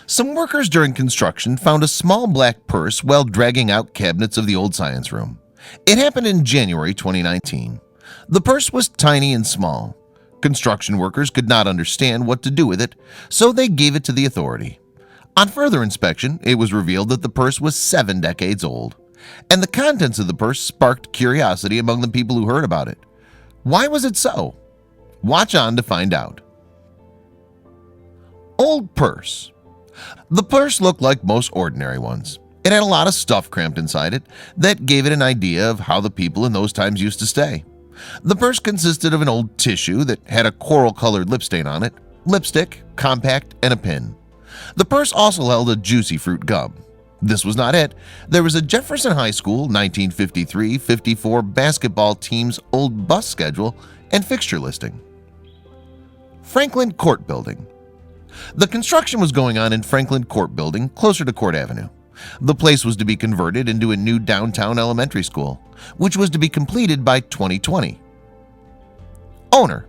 Some workers during construction found a small black purse while dragging out cabinets of the old science room. It happened in January 2019. The purse was tiny and small. Construction workers could not understand what to do with it, so they gave it to the authority. On further inspection, it was revealed that the purse was 7 decades old, and the contents of the purse sparked curiosity among the people who heard about it. Why was it so? Watch on to find out. Old purse. The purse looked like most ordinary ones. It had a lot of stuff cramped inside it that gave it an idea of how the people in those times used to stay. The purse consisted of an old tissue that had a coral-colored lip stain on it, lipstick, compact, and a pin. The purse also held a juicy fruit gum. This was not it. There was a Jefferson High School 1953-54 basketball team's old bus schedule and fixture listing. Franklin Court Building. The construction was going on in Franklin Court Building, closer to Court Avenue. The place was to be converted into a new downtown elementary school, which was to be completed by 2020. Owner.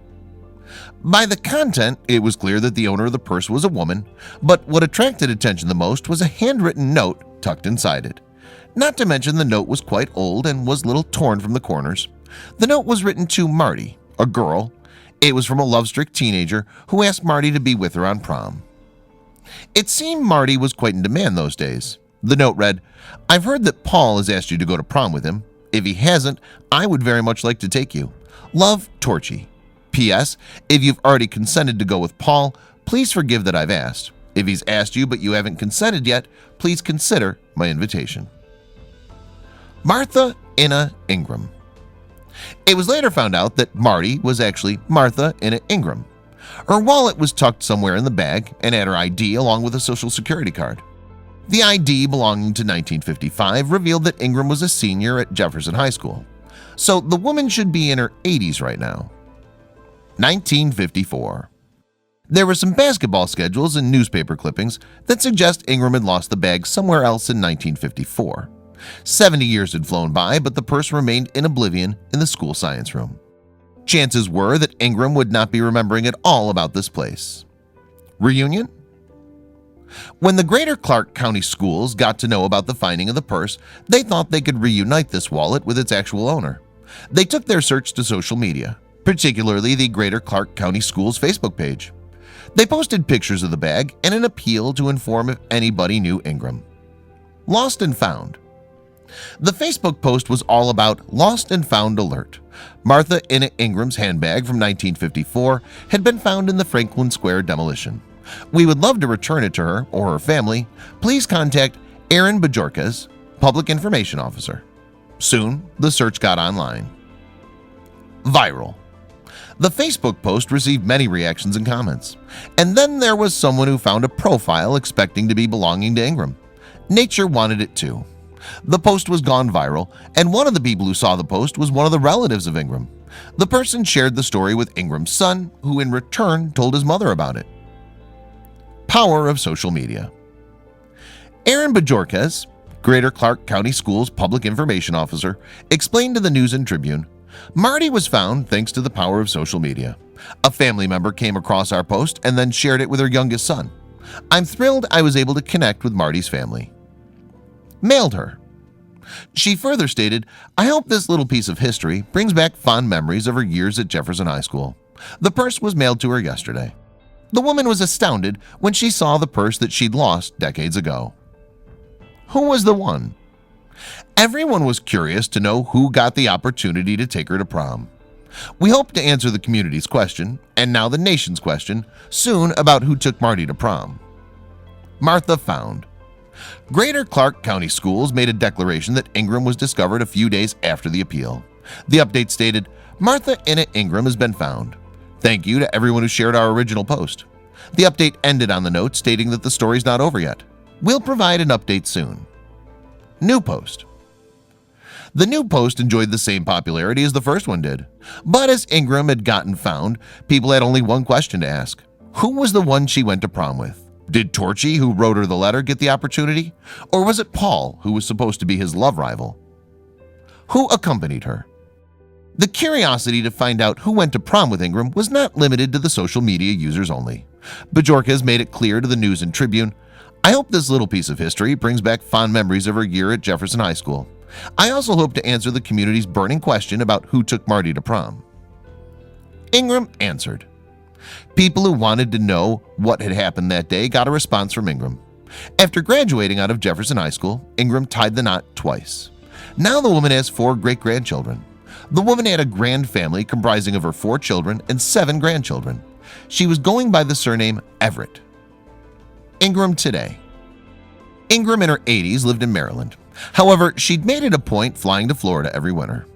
By the content, it was clear that the owner of the purse was a woman, but what attracted attention the most was a handwritten note tucked inside it. Not to mention the note was quite old and was a little torn from the corners. The note was written to Marty, a girl. It was from a love-struck teenager who asked Marty to be with her on prom. It seemed Marty was quite in demand those days. The note read, "I've heard that Paul has asked you to go to prom with him. If he hasn't, I would very much like to take you. Love, Torchy. P.S. If you've already consented to go with Paul, please forgive that I've asked. If he's asked you but you haven't consented yet, please consider my invitation." Martha Inna Ingram. It was later found out that Marty was actually Martha Inna Ingram. Her wallet was tucked somewhere in the bag and had her ID along with a social security card. The ID belonging to 1955 revealed that Ingram was a senior at Jefferson High School, so the woman should be in her 80s right now. 1954. There were some basketball schedules and newspaper clippings that suggest Ingram had lost the bag somewhere else in 1954. 70 years had flown by, but the purse remained in oblivion in the school science room. Chances were that Ingram would not be remembering at all about this place. Reunion? When the Greater Clark County schools got to know about the finding of the purse, they thought they could reunite this wallet with its actual owner. They took their search to social media, particularly the Greater Clark County Schools Facebook page. They posted pictures of the bag and an appeal to inform if anybody knew Ingram. Lost and found. The Facebook post was all about lost and found alert. Martha Inna Ingram's handbag from 1954 had been found in the Franklin Square demolition. We would love to return it to her or her family. Please contact Aaron Bajorquez, Public Information Officer. Soon, the search got online. Viral. The Facebook post received many reactions and comments. And then there was someone who found a profile expecting to be belonging to Ingram. Nature wanted it too. The post was gone viral, and one of the people who saw the post was one of the relatives of Ingram. The person shared the story with Ingram's son, who in return told his mother about it. Power of social media. Aaron Bajorquez, Greater Clark County Schools Public Information Officer, explained to the News and Tribune, "Marty was found thanks to the power of social media. A family member came across our post and then shared it with her youngest son. I'm thrilled I was able to connect with Marty's family." Mailed her. She further stated, "I hope this little piece of history brings back fond memories of her years at Jefferson High School. The purse was mailed to her yesterday." The woman was astounded when she saw the purse that she'd lost decades ago. Who was the one? Everyone was curious to know who got the opportunity to take her to prom. We hope to answer the community's question, and now the nation's question, soon about who took Marty to prom. Martha found. Greater Clark County Schools made a declaration that Ingram was discovered a few days after the appeal. The update stated, "Martha Inna Ingram has been found. Thank you to everyone who shared our original post." The update ended on the note stating that the story's not over yet. We'll provide an update soon. New post. The new post enjoyed the same popularity as the first one did. But as Ingram had gotten found, people had only one question to ask. Who was the one she went to prom with? Did Torchy, who wrote her the letter, get the opportunity? Or was it Paul, who was supposed to be his love rival? Who accompanied her? The curiosity to find out who went to prom with Ingram was not limited to the social media users only. Bajorquez made it clear to the News and Tribune, I hope this little piece of history brings back fond memories of her year at Jefferson High School. I also hope to answer the community's burning question about who took Marty to prom. Ingram answered. People who wanted to know what had happened that day got a response from Ingram. After graduating out of Jefferson High School, Ingram tied the knot twice. Now the woman has 4 great-grandchildren. The woman had a grand family comprising of her 4 children and 7 grandchildren. She was going by the surname Everett. Ingram today. Ingram in her 80s lived in Maryland. However, she'd made it a point flying to Florida every winter.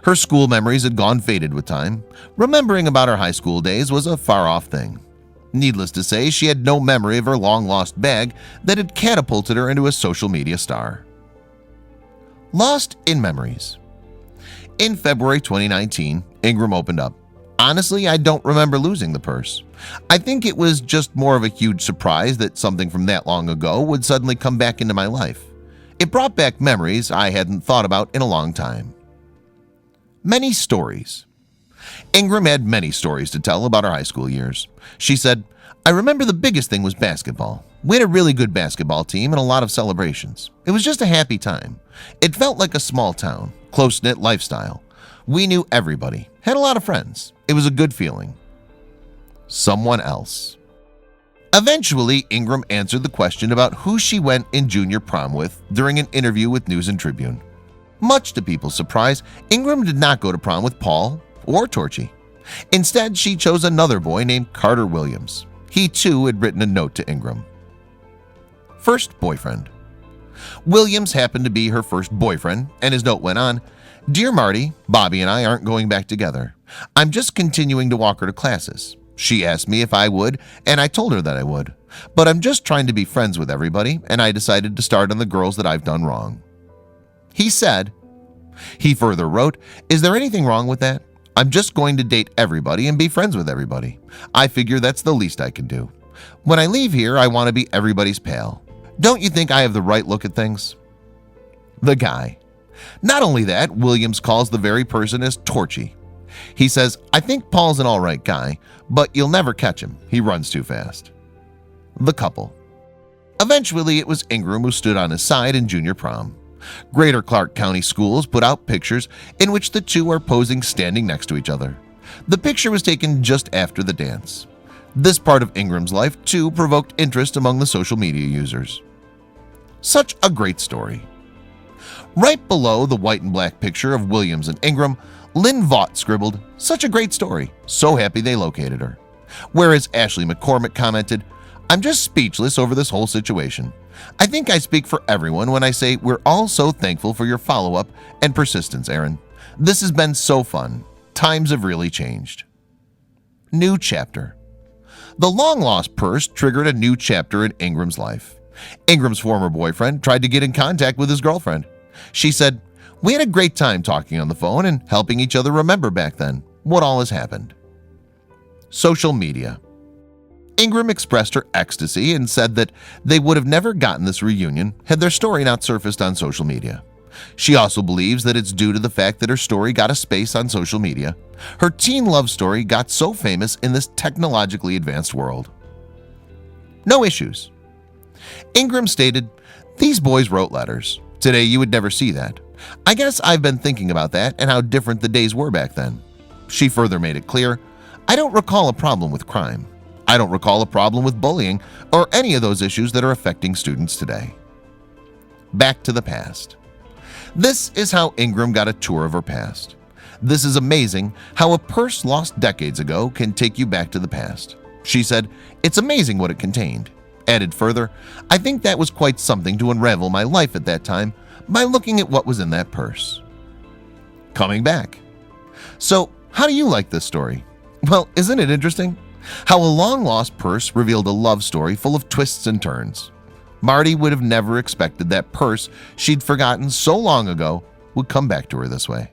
Her school memories had gone faded with time. Remembering about her high school days was a far-off thing. Needless to say, she had no memory of her long-lost bag that had catapulted her into a social media star. Lost in memories. In February 2019, Ingram opened up. Honestly, I don't remember losing the purse. I think it was just more of a huge surprise that something from that long ago would suddenly come back into my life. It brought back memories I hadn't thought about in a long time. Many stories. Ingram had many stories to tell about her high school years. She said, "I remember the biggest thing was basketball. We had a really good basketball team and a lot of celebrations. It was just a happy time. It felt like a small town, close-knit lifestyle. We knew everybody, had a lot of friends. It was a good feeling." Someone else. Eventually, Ingram answered the question about who she went in junior prom with during an interview with News and Tribune. Much to people's surprise, Ingram did not go to prom with Paul or Torchy. Instead, she chose another boy named Carter Williams. He too had written a note to Ingram. First boyfriend. Williams happened to be her first boyfriend, and his note went on, "Dear Marty, Bobby and I aren't going back together. I'm just continuing to walk her to classes. She asked me if I would, and I told her that I would. But I'm just trying to be friends with everybody, and I decided to start on the girls that I've done wrong." He said. He further wrote, "Is there anything wrong with that? I'm just going to date everybody and be friends with everybody. I figure that's the least I can do. When I leave here, I want to be everybody's pal. Don't you think I have the right look at things?" The guy. Not only that, Williams calls the very person as Torchy. He says, "I think Paul's an alright guy, but you'll never catch him. He runs too fast." The couple. Eventually, it was Ingram who stood on his side in junior prom. Greater Clark County schools put out pictures in which the two are posing standing next to each other. The picture was taken just after the dance. This part of Ingram's life too provoked interest among the social media users. Such a great story. Right below the white and black picture of Williams and Ingram, Lynn Vaught scribbled, "Such a great story. So happy they located her." Whereas Ashley McCormick commented, "I'm just speechless over this whole situation. I think I speak for everyone when I say we're all so thankful for your follow-up and persistence, Aaron. This has been so fun. Times have really changed." New chapter. The long-lost purse triggered a new chapter in Ingram's life. Ingram's former boyfriend tried to get in contact with his girlfriend. She said, "We had a great time talking on the phone and helping each other remember back then what all has happened." Social media. Ingram expressed her ecstasy and said that they would have never gotten this reunion had their story not surfaced on social media. She also believes that it's due to the fact that her story got a space on social media. Her teen love story got so famous in this technologically advanced world. No issues. Ingram stated, "These boys wrote letters. Today you would never see that. I guess I've been thinking about that and how different the days were back then." She further made it clear, "I don't recall a problem with crime. I don't recall a problem with bullying or any of those issues that are affecting students today." Back to the past. This is how Ingram got a tour of her past. This is amazing how a purse lost decades ago can take you back to the past. She said, "It's amazing what it contained." Added further, "I think that was quite something to unravel my life at that time by looking at what was in that purse." Coming back. So, how do you like this story? Well, isn't it interesting? How a long-lost purse revealed a love story full of twists and turns. Marty would have never expected that purse she'd forgotten so long ago would come back to her this way.